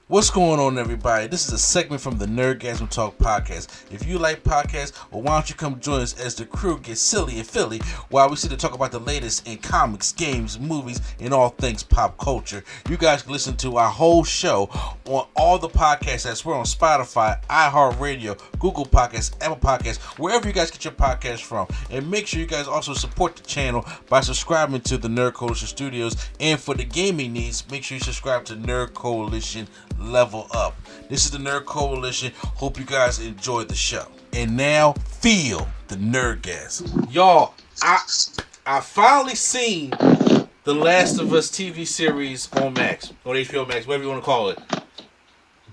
What's going on, everybody? This is a segment from the Nerdgasm Talk podcast. If you like podcasts, well, why don't you come join us as the crew gets silly and Philly while we sit to talk about the latest in comics, games, movies, and all things pop culture. You guys can listen to our whole show on all the podcasts apps. We're on Spotify, iHeartRadio, Google Podcasts, Apple Podcasts, wherever you guys get your podcasts from. And make sure you guys also support the channel by subscribing to the Nerd Coalition Studios. And for the gaming needs, make sure you subscribe to Nerd Coalition Level Up. This is the Nerd Coalition. Hope you guys enjoyed the show. And now, feel the Nerdgasm. Y'all, I finally seen The Last of Us TV series on Max, on HBO Max, whatever you want to call it.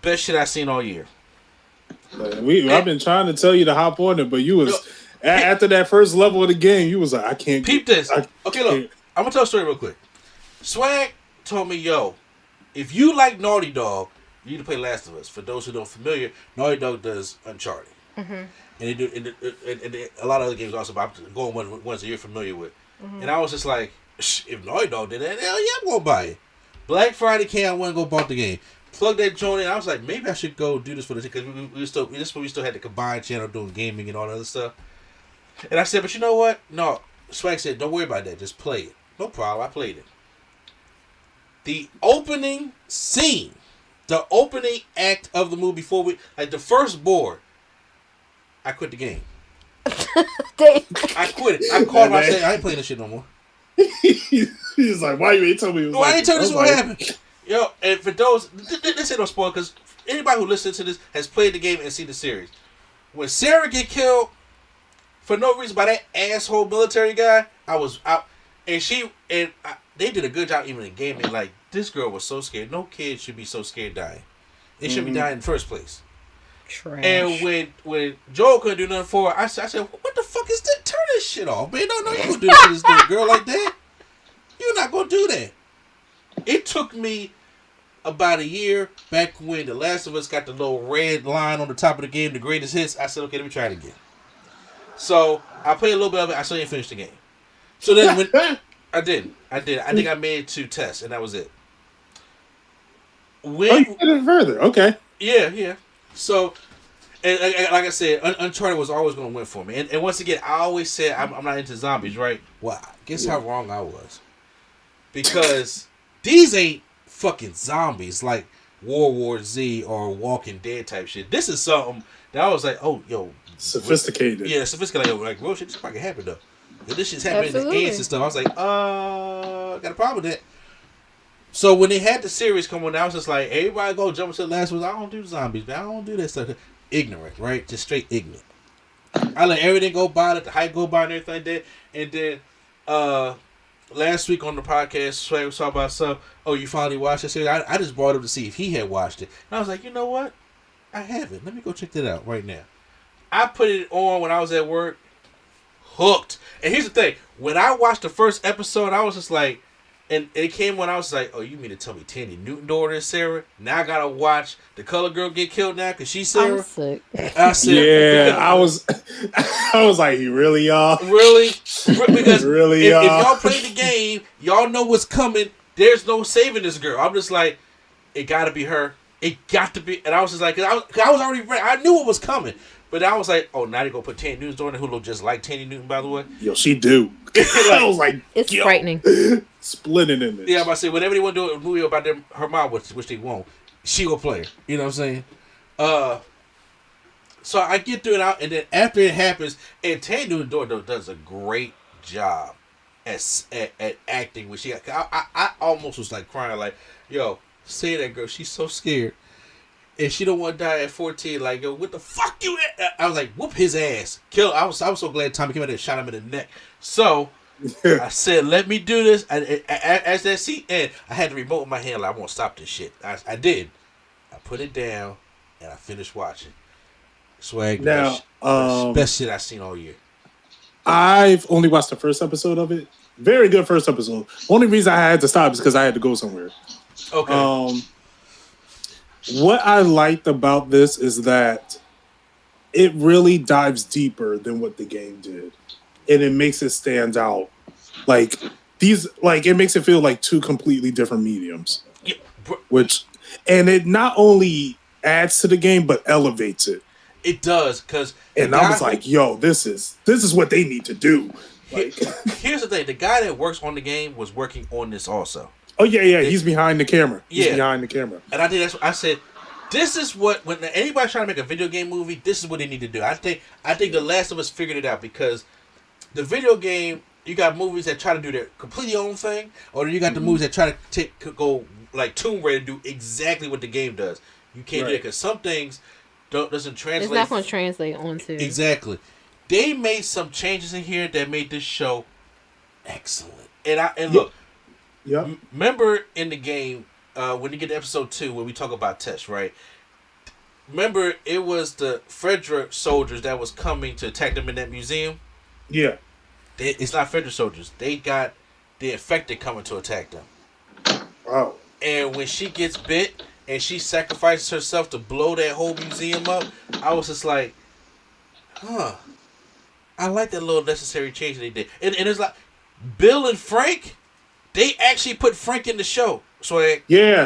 Best shit I've seen all year. I've been trying to tell you to hop on it, but you was after that first level of the game, you was like, I can't. Peep this. Okay, look, I'm gonna tell a story real quick. Swag told me, yo, if you like Naughty Dog, you need to play Last of Us. For those who don't familiar, Naughty Dog does Uncharted, and they do and a lot of other games also. But I'm going ones that you're familiar with. And I was just like, if Naughty Dog did that, hell yeah, I'm gonna buy it. Black Friday came, I went and go bought the game. Plug that joint in. I was like, maybe I should go do this for the because we still had the combined channel doing gaming and all that other stuff. And I said, but you know what? No, Swag said, don't worry about that. Just play it. No problem. I played it. The opening scene, the opening act of the movie before the first board, I quit the game. I quit it. I called him. I said, I ain't playing this shit no more. He's like, why you ain't tell me? No, I ain't tell you this what happened. Yo, and for those, this ain't no spoiler because anybody who listens to this has played the game and seen the series. When Sarah get killed for no reason by that asshole military guy, I was out, and they did a good job even in gaming. Like, this girl was so scared. No kid should be so scared dying. They should be dying in the first place. Trash. And when Joel couldn't do nothing for her, I said, what the fuck is that? Turn this shit off, man. No, you gonna do this to this little girl like that? You're not gonna do that. It took me about a year back when The Last of Us got the little red line on the top of the game, the greatest hits. I said, okay, let me try it again. So I played a little bit of it. I still didn't finish the game. So then when I did. I think I made 2 tests, and that was it. You did it further. Okay. Yeah. So, and like I said, Uncharted was always going to win for me. And once again, I always said I'm not into zombies, right? Well, guess how wrong I was. Because these ain't fucking zombies like World War Z or Walking Dead type shit. This is something that I was like, oh, yo. Sophisticated. Yeah, sophisticated. Like, real shit, this probably happen, though. If this shit's happening in the ants and stuff, I was like, got a problem with that. So when they had the series come on, I was just like, everybody go jump into the last one. I don't do zombies, man. I don't do that stuff. Ignorant, right? Just straight ignorant. I let everything go by, let the hype go by and everything like that. And then last week on the podcast, Swag was talking about stuff. Oh, you finally watched the series? I just brought him to see if he had watched it. And I was like, you know what? I haven't. Let me go check that out right now. I put it on when I was at work. Hooked. And here's the thing. When I watched the first episode, I was just like, and it came when I was like, oh, you mean to tell me Tandy Newton daughter is Sarah? Now I gotta watch the color girl get killed now because she's Sarah? I'm sick. I said, yeah, I was like, you really, y'all? Really? Because really, if y'all play the game, y'all know what's coming. There's no saving this girl. I'm just like, it gotta be her. It got to be. And I was just like, I was already ready. I knew what was coming. But I was like, oh, now they gonna put Tandy Newton's daughter, who look just like Tandy Newton, by the way. Yo, she do. I was like, it's frightening. Splitting in this. Yeah, I'm about to say, whenever they want to do a movie about her mom, which they won't, she will play her. You know what I'm saying? So I get through it, and then after it happens, and Tandy Newton's daughter does a great job at acting. When she got, I almost was like crying, like, yo, say that girl, she's so scared. And she don't want to die at 14. Like, yo, what the fuck you at? I was like, whoop his ass. Kill. I was so glad Tommy came out there and shot him in the neck. So, I said, let me do this. As that scene ended, I had the remote in my hand. Like, I won't stop this shit. I did. I put it down, and I finished watching. Swag. Now, best shit I've seen all year. I've only watched the first episode of it. Very good first episode. Only reason I had to stop is because I had to go somewhere. Okay. What I liked about this is that it really dives deeper than what the game did. And it makes it stand out. Like, it makes it feel like 2 completely different mediums. Yeah, which and it not only adds to the game but elevates it. It does, because and I was like, "Yo, this is what they need to do." Like, here's the thing: the guy that works on the game was working on this also. Oh yeah, he's behind the camera. He's behind the camera. And I think that's what I said. This is what when anybody's trying to make a video game movie, this is what they need to do. I think The Last of Us figured it out, because the video game, you got movies that try to do their completely own thing, or you got the movies that try to go like Tomb Raider, do exactly what the game does. You can't do it, because some things doesn't translate. It's not going to translate onto. Exactly. They made some changes in here that made this show excellent. And look, remember in the game, when you get to episode 2, when we talk about Tesh, right? Remember, it was the Frederick soldiers that was coming to attack them in that museum? Yeah. It's not Frederick soldiers. They got the infected coming to attack them. Oh. And when she gets bit and she sacrifices herself to blow that whole museum up, I was just like, I like that little necessary change that they did. And it's like, Bill and Frank, they actually put Frank in the show. So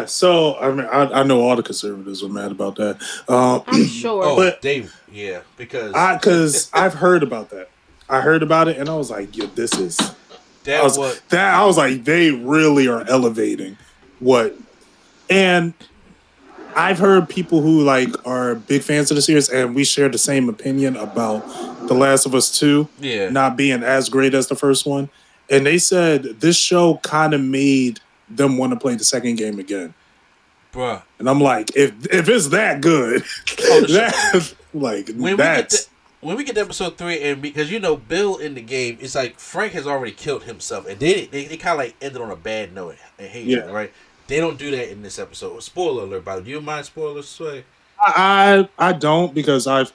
so I mean, I know all the conservatives are mad about that. I'm sure. But because I've heard about that. I heard about it and I was like, "Yeah, this is." I was like, they really are elevating what. And I've heard people who like are big fans of the series, and we share the same opinion about The Last of Us 2 not being as great as the first one. And they said this show kind of made them want to play the second game again. Bruh. And I'm like, if it's that good, when we get to episode 3, and because Bill in the game, it's like Frank has already killed himself, and they kind of like ended on a bad note and hatred, right? They don't do that in this episode. Spoiler alert, by the way. Do you mind spoilers, Sway? I don't, because I've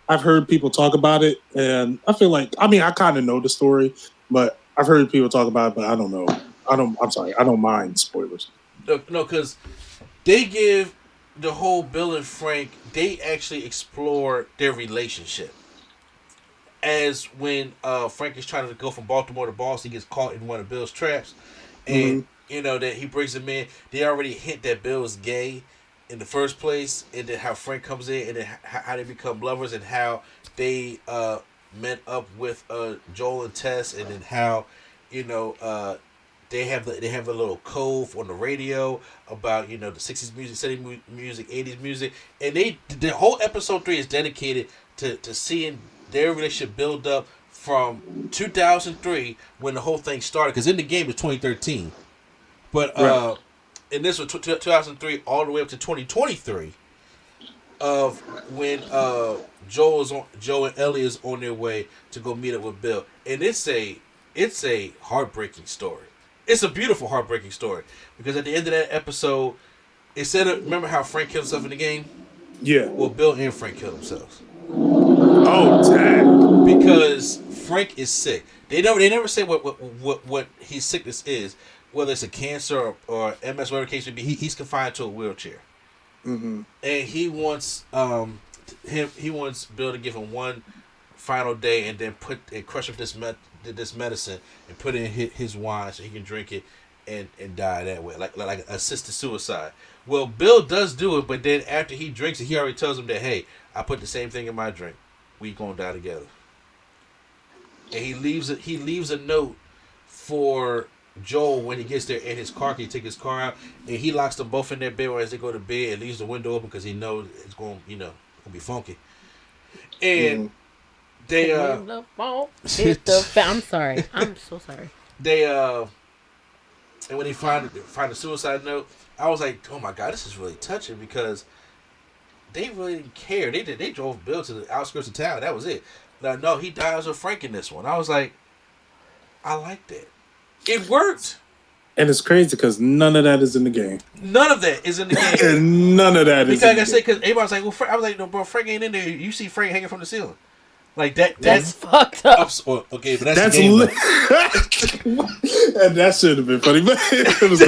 heard people talk about it, and I feel like, I mean, I kind of know the story, but I've heard people talk about it, but I don't know. I'm sorry, I don't mind spoilers. No, because they give the whole Bill and Frank, they actually explore their relationship. As when Frank is trying to go from Baltimore to Boston, he gets caught in one of Bill's traps, and that he brings him in. They already hint that Bill is gay in the first place, and then how Frank comes in, and then how they become lovers, and how they met up with Joel and Tess, and then how they have a little cove on the radio about the 60s music, 70s music, 80s music, and the whole episode 3 is dedicated to seeing their relationship build up from 2003 when the whole thing started, because in the game it's 2013, but and this was 2003 all the way up to 2023 of when Joe and Ellie is on their way to go meet up with Bill, and it's a heartbreaking story. It's a beautiful heartbreaking story, because at the end of that episode, remember how Frank killed himself in the game? Yeah. Well, Bill and Frank killed themselves. Oh, dang. Because Frank is sick. They never say what his sickness is, whether it's a cancer or MS, whatever the case may be. He's confined to a wheelchair, and he wants Bill to give him one final day, and then crush up this medicine and put it in his wine so he can drink it and die that way, like assisted suicide. Well, Bill does do it, but then after he drinks it, he already tells him that, hey, I put the same thing in my drink. We gonna die together. And he leaves a note for Joel when he gets there in his car. He take his car out and he locks them both in their bed as they go to bed and leaves the window open because he knows it's gonna be funky. And they I'm sorry. I'm so sorry. They and when they find the suicide note, I was like, oh my god, this is really touching, because they really didn't care. They drove Bill to the outskirts of town. That was it. No, he dies with Frank in this one. I was like, I like that. It worked. And it's crazy because none of that is in the game. None of that is in the game. And none of that is in the game. Because because everybody's like, well, Frank, I was like, no, bro, Frank ain't in there. You see Frank hanging from the ceiling. Like that's fucked up. Okay, but that's the game. And that should have been funny, but it was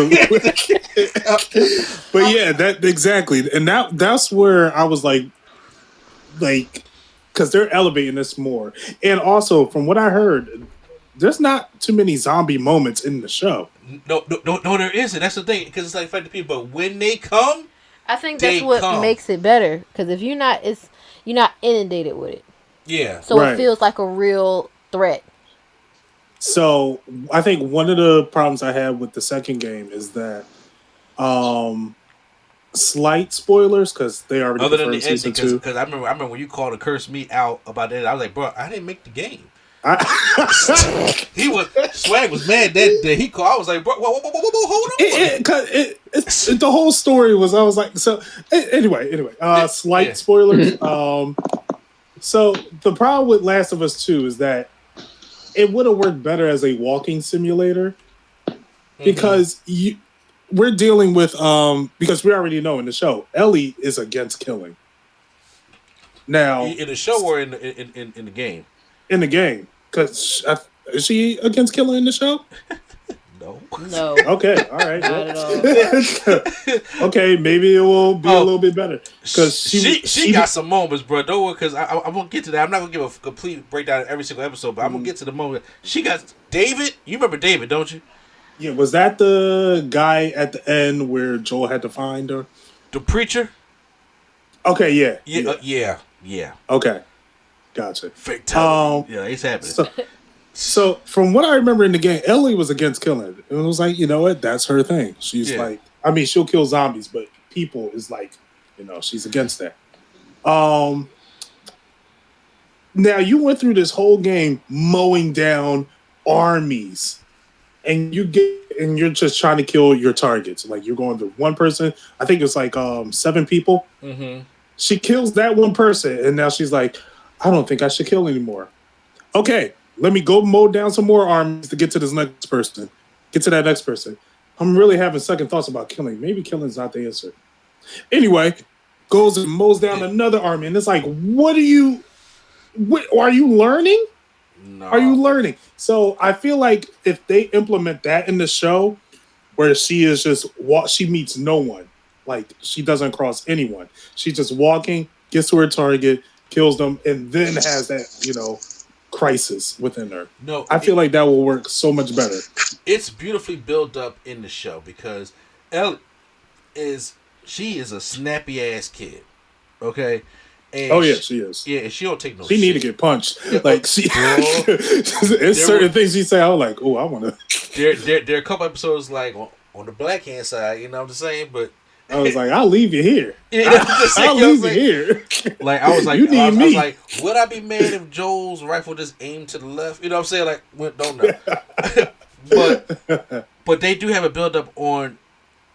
but yeah, that exactly, and that's where I was like, because they're elevating this more, and also from what I heard, there's not too many zombie moments in the show. No, there isn't. That's the thing, because it's like fighting people. But when they come, I think that's what makes it better, because if you're not inundated with it. Yeah. So it feels like a real threat. So I think one of the problems I had with the second game is that slight spoilers, because they already other than the ending, season 2. Because I remember when you called to curse me out about that, I was like, bro, I didn't make the game. Swag was mad that he called. I was like, bro, whoa, hold on. The whole story was, I was like, so anyway, slight spoilers. So the problem with Last of Us 2 is that it would have worked better as a walking simulator, because we're dealing with because we already know in the show Ellie is against killing. Now in the show or in the game? In the game, because is she against killing in the show? No. Okay, all right. Not at all. Okay, maybe it will be a little bit better, because she got some moments, bro. Don't worry, because I'm gonna get to that. I'm not gonna give a complete breakdown of every single episode, but I'm gonna get to the moment. She got David. You remember David, don't you? Yeah, was that the guy at the end where Joel had to find her? The preacher? Okay, yeah. Yeah. Okay, gotcha. Fatality. Yeah, it's happening. So from what I remember in the game, Ellie was against killing. It was like, you know what? That's her thing. She's like, I mean, she'll kill zombies, but people is like, she's against that. Now you went through this whole game mowing down armies. And you're just trying to kill your targets. Like, you're going to one person. I think it's like 7 people. Mm-hmm. She kills that one person, and now she's like, I don't think I should kill anymore. Okay, let me go mow down some more armies to get to this next person. Get to that next person. I'm really having second thoughts about killing. Maybe killing's not the answer. Anyway, goes and mows down another army, and it's like, are you learning? No. Are you learning? So I feel like if they implement that in the show, where she is just she meets no one, like she doesn't cross anyone. She's just walking, gets to her target, kills them, and then has that crisis within her. No, I feel like that will work so much better. It's beautifully built up in the show, because Ellie is a snappy ass kid. Okay. And she is. Yeah, and she don't take no shit. She need to get punched. Like, it's certain things she say, I'm like, oh, I want to. There are a couple episodes, like, on the black hand side, you know what I'm saying? But I was like, I'll leave you here. I'll leave you here. Like, I was like, you need me. I was like, would I be mad if Joel's rifle just aimed to the left? You know what I'm saying? Like, don't know. But they do have a build up on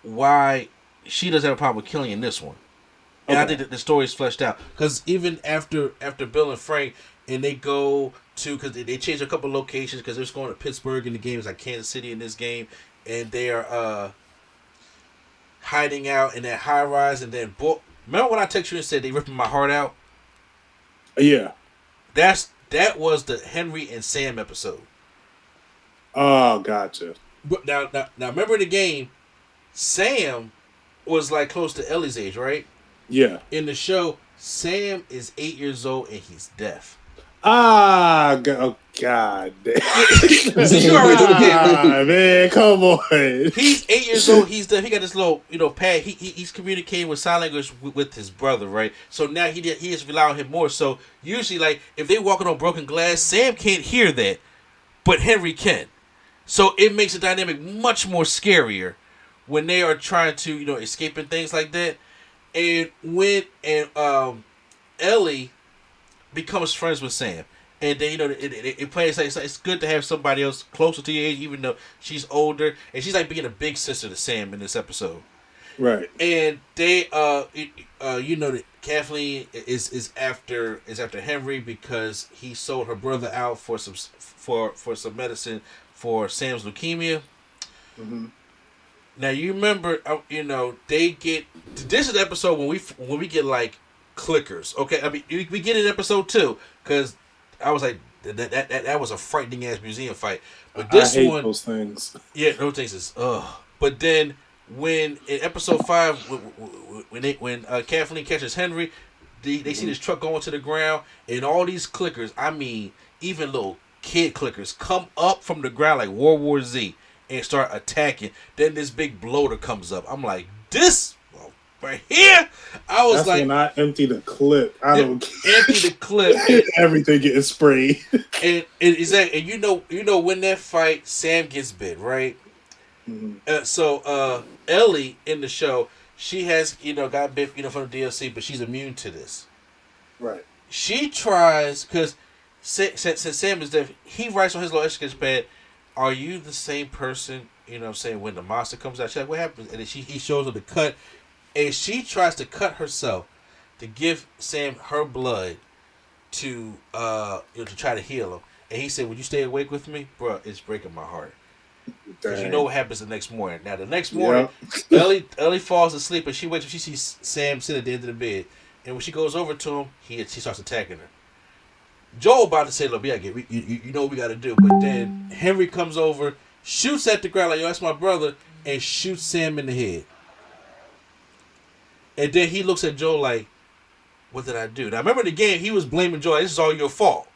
why she doesn't have a problem with killing in this one. And I think that the story is fleshed out, because even after Bill and Frank, and they go to, because they changed a couple locations, because they're just going to Pittsburgh in the game, it's like Kansas City in this game, and they are hiding out in that high rise, and then remember when I texted you and said they ripping my heart out? Yeah, that was the Henry and Sam episode. Oh, gotcha. But now remember in the game, Sam was like close to Ellie's age, right? Yeah. In the show, Sam is 8 years old and he's deaf. God damn. Man, come on. He's 8 years old. He's deaf. He got this little, pad. He's communicating with sign language with his brother, right? So now he is relying on him more. So usually, like, if they walking on broken glass, Sam can't hear that, but Henry can. So it makes the dynamic much more scarier when they are trying to, escape and things like that. And when Ellie becomes friends with Sam, and then it plays like it's good to have somebody else closer to your age, even though she's older, and she's like being a big sister to Sam in this episode, right? And they that Kathleen is after Henry because he sold her brother out for some medicine for Sam's leukemia. Mm-hmm. Now you remember, they get. This is the episode when we get like clickers. Okay, I mean we get in episode 2 because I was like that was a frightening ass museum fight. But this I hate those things. Yeah, those things is But then when in episode 5 when Kathleen catches Henry, they see this truck going to the ground and all these clickers. I mean, even little kid clickers come up from the ground like World War Z. And start attacking. Then this big bloater comes up. I'm like, this. Oh, right here, I was That's like, when I empty the clip. I don't empty the clip. Everything getting sprayed. And you know when that fight, Sam gets bit, right? Mm-hmm. So Ellie in the show, she has got bit from the DLC, but she's immune to this. Right. She tries because since Sam is dead, he writes on his little extra pad, "Are you the same person?" Saying when the monster comes out, she's like, "What happens?" And then he shows her the cut, and she tries to cut herself to give Sam her blood to to try to heal him. And he said, "Would you stay awake with me, bro? It's breaking my heart." Because you know what happens the next morning. Now the next morning, Ellie falls asleep and she wakes up. She sees Sam sitting at the end of the bed, and when she goes over to him, she starts attacking her. Joel about to say, "Look, you know what we got to do," but then Henry comes over, shoots at the ground like, "Yo, that's my brother," and shoots Sam in the head. And then he looks at Joel like, "What did I do?" Now remember in the game, he was blaming Joel. This is all your fault.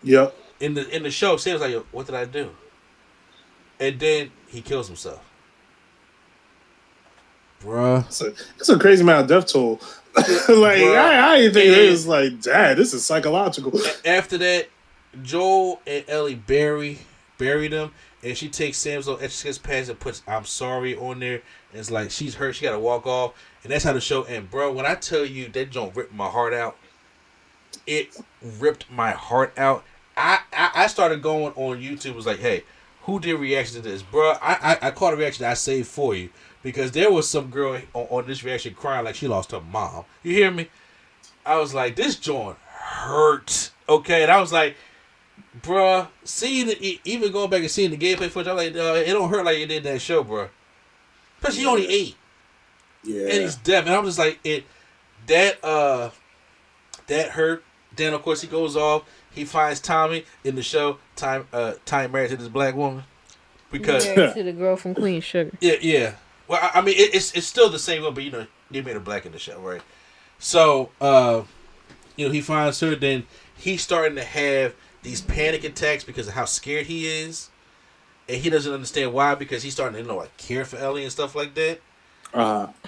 Yep. In the show, Sam's like, "Yo, what did I do?" And then he kills himself. Bruh. It's a crazy amount of death toll. Like, I didn't think it was like, dad, this is psychological. After that, Joel and Ellie bury them, and she takes Sam's little extra pads and puts "I'm sorry" on there. And it's like she's hurt, she got to walk off. And that's how the show ends. Bro, when I tell you that joint ripped my heart out, it ripped my heart out. I started going on YouTube, was like, hey, who did reaction to this? Bro, I caught a reaction that I saved for you. Because there was some girl on this reaction crying like she lost her mom. You hear me? I was like, this joint hurt. Okay? And I was like, bruh, even going back and seeing the gameplay footage, I'm like, it don't hurt like it did that show, bruh. Plus, he only 8. Yeah. And he's deaf. And I'm just like, that hurt. Then, of course, he goes off. He finds Tommy in the show. Time married to this black woman. Because married to the girl from Queen Sugar. Yeah. Well, I mean, it's still the same one, but they made her black in the show, right? So, he finds her. Then he's starting to have these panic attacks because of how scared he is, and he doesn't understand why. Because he's starting to care for Ellie and stuff like that.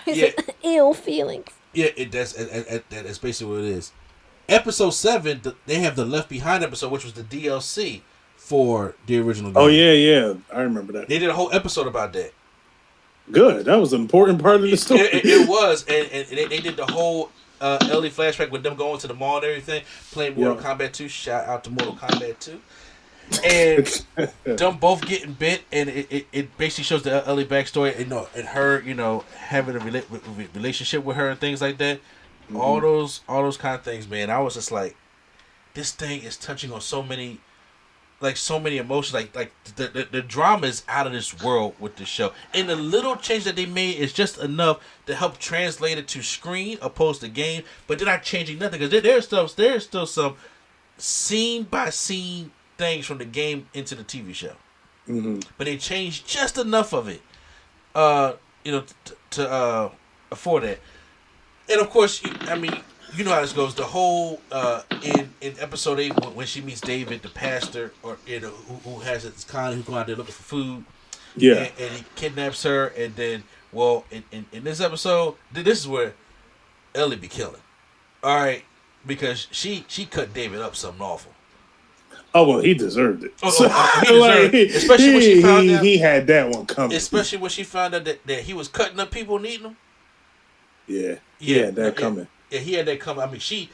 Yeah, ill feelings. Yeah, that's basically what it is. Episode 7, they have the Left Behind episode, which was the DLC for the original game. Oh yeah, I remember that. They did a whole episode about that. Good. That was an important part of the story. It was, and they did the whole Ellie flashback with them going to the mall and everything, playing Mortal Kombat 2. Shout out to Mortal Kombat 2. And them both getting bit, and it basically shows the Ellie backstory, and her, having a relationship with her and things like that. Mm-hmm. All those kind of things, man. I was just like, this thing is touching on so many emotions, like the drama is out of this world with this show, and the little change that they made is just enough to help translate it to screen opposed to game, but they're not changing nothing because there's still some scene by scene things from the game into the TV show, but they changed just enough of it, to afford that, and of course, you know how this goes. The whole in episode 8 when she meets David, the pastor, or who has this kind who's going out there looking for food. Yeah, and he kidnaps her, and then in this episode, this is where Ellie be killing. All right, because she cut David up something awful. Oh well, he deserved it. He deserved it. Especially when she found out he had that one coming. Especially when she found out that he was cutting up people and eating them. Yeah, he had that coming. Yeah, he had that coming. I mean, she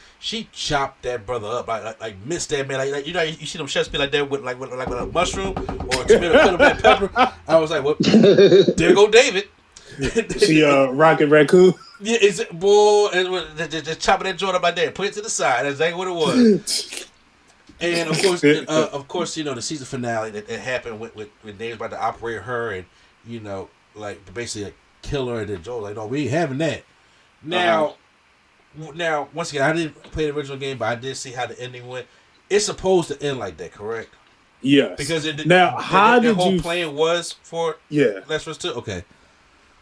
chopped that brother up, like missed that man. Like you see them chefs be like that with a mushroom or a tomato cut of black pepper. I was like, well, there go David. See, Rocket Raccoon. Yeah, just chopping that joint up like that, put it to the side. That's exactly what it was. And of course, the season finale that happened with Dave's about to operate her and basically kill her, and then Joel's like, no, we ain't having that. Now, once again, I didn't play the original game, but I did see how the ending went. It's supposed to end like that, correct? Yes. Because the whole plan was for Last of Us 2? Okay.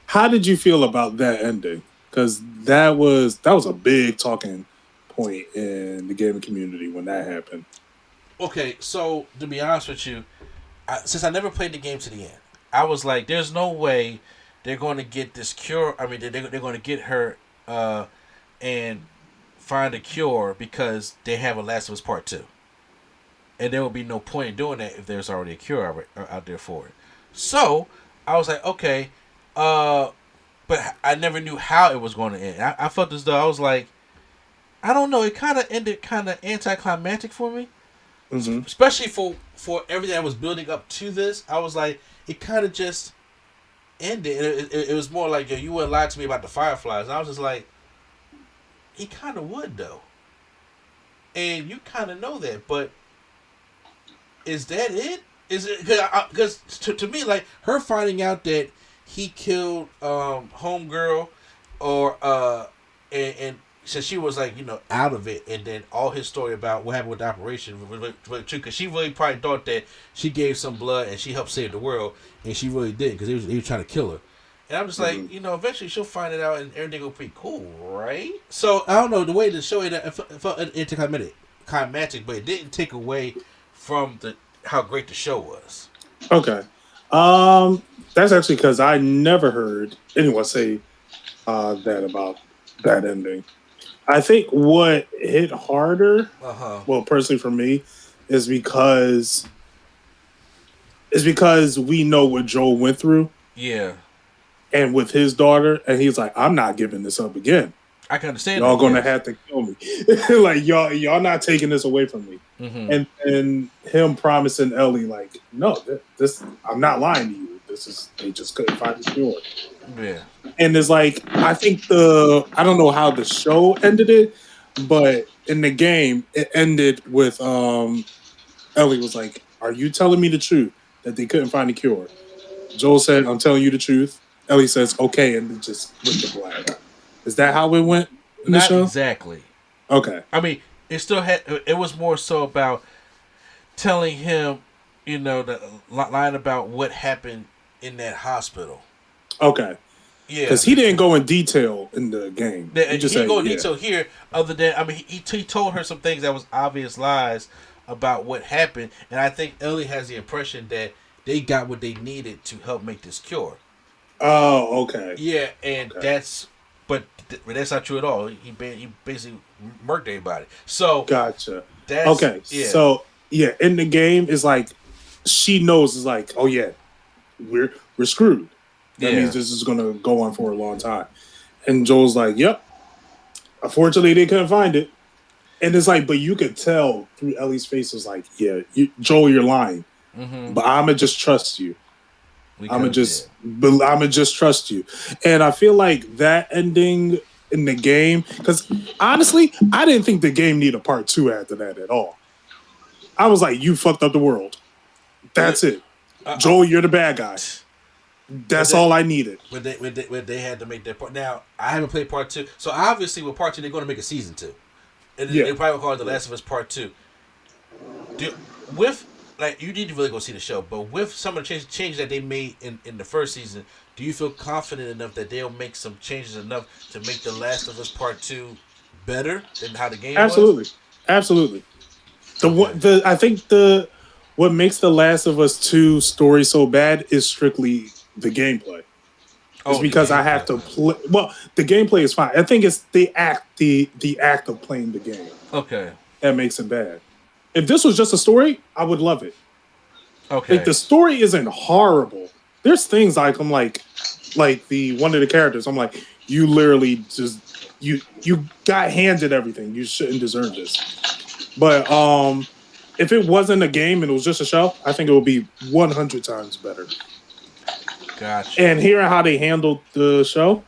How did you feel about that ending? Because that was a big talking point in the gaming community when that happened. Okay, so to be honest with you, since I never played the game to the end, I was like, there's no way they're going to get this cure. I mean, they're going to get her and find a cure because they have a Last of Us Part 2. And there will be no point in doing that if there's already a cure out there for it. So, I was like, okay, but I never knew how it was going to end. I felt as though I was like, I don't know, it kind of ended kind of anticlimactic for me. Mm-hmm. Especially for everything that was building up to this. I was like, it kind of just ended. It was more like, yo, you wouldn't lie to me about the Fireflies. And I was just like, he kind of would, though. And you kind of know that, but is that it? Is it because to me, like, her finding out that he killed homegirl, or and so she was like, out of it, and then all his story about what happened with the operation was true, because she really probably thought that she gave some blood and she helped save the world, and she really did, because he was trying to kill her. And I'm just like, eventually she'll find it out and everything will be cool, right? So I don't know, the way the show it felt anticlimactic, but it didn't take away from how great the show was. Okay. That's actually because I never heard anyone say that about that ending. I think what hit harder, well, personally for me, is because we know what Joel went through. Yeah. And with his daughter, and he's like, I'm not giving this up again. I can understand. Y'all gonna have to kill me. Like, y'all not taking this away from me. Mm-hmm. And him promising Ellie, like, no, this I'm not lying to you. They just couldn't find the cure. Yeah. And it's like, I think I don't know how the show ended it, but in the game, it ended with Ellie was like, are you telling me the truth that they couldn't find a cure? Joel said, I'm telling you the truth. Ellie says, okay, and then just went to black. Is that how it went in the show? Not exactly. Okay. I mean, it was more so about telling him, the line about what happened in that hospital. Okay. Yeah. Because he didn't go in detail in the game. He didn't go in detail here, other than, I mean, he told her some things that was obvious lies about what happened, and I think Ellie has the impression that they got what they needed to help make this cure. Oh, okay. Yeah, and that's not true at all. He basically murked everybody. So gotcha. Okay. Yeah. So in the game, it's like she knows. It's like, oh yeah, we're screwed. That means this is gonna go on for a long time. And Joel's like, yep. Unfortunately, they couldn't find it. And it's like, but you could tell through Ellie's face, was like, yeah, Joel, you're lying. Mm-hmm. But I'ma just trust you. I'ma just trust you. And I feel like that ending in the game, because honestly, I didn't think the game needed a part 2 after that at all. I was like, you fucked up the world. That's it. Joel, you're the bad guy. That's all I needed. When they had to make that part. Now, I haven't played part 2, so obviously with part 2 they're going to make a season 2. And they probably will call it The Last of Us Part 2. You need to really go see the show, but with some of the changes that they made in the first season, do you feel confident enough that they'll make some changes enough to make The Last of Us Part 2 better than how the game was? Absolutely. I think what makes The Last of Us 2 story so bad is strictly the gameplay. It's because I have to play. Well, the gameplay is fine. I think it's the act of playing the game. Okay. That makes it bad. If this was just a story, I would love it. Okay. Like, the story isn't horrible. There's things like I'm like the one of the characters. I'm like, you literally just you got handed everything. You shouldn't deserve this. But if it wasn't a game and it was just a show, I think it would be 100 times better. Gotcha. And hearing how they handled the show,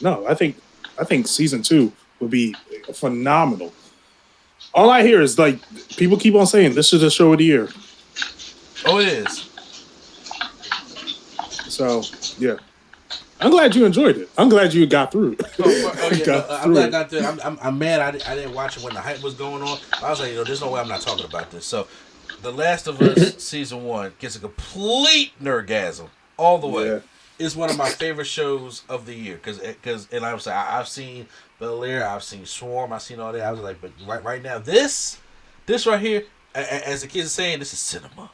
no, I think season 2 would be phenomenal. All I hear is like people keep on saying this is the show of the year. Oh, it is. So yeah, I'm glad you enjoyed it. I'm glad you got through it. I'm glad I got through it. I'm mad I didn't watch it when the hype was going on. I was like, there's no way I'm not talking about this. So, The Last of Us season 1 gets a complete nerdgasm all the way. Yeah. It's one of my favorite shows of the year because I was like, I've seen Bel Air, I've seen Swarm, I've seen all that. I was like, but right now, this right here, as the kids are saying, this is cinema.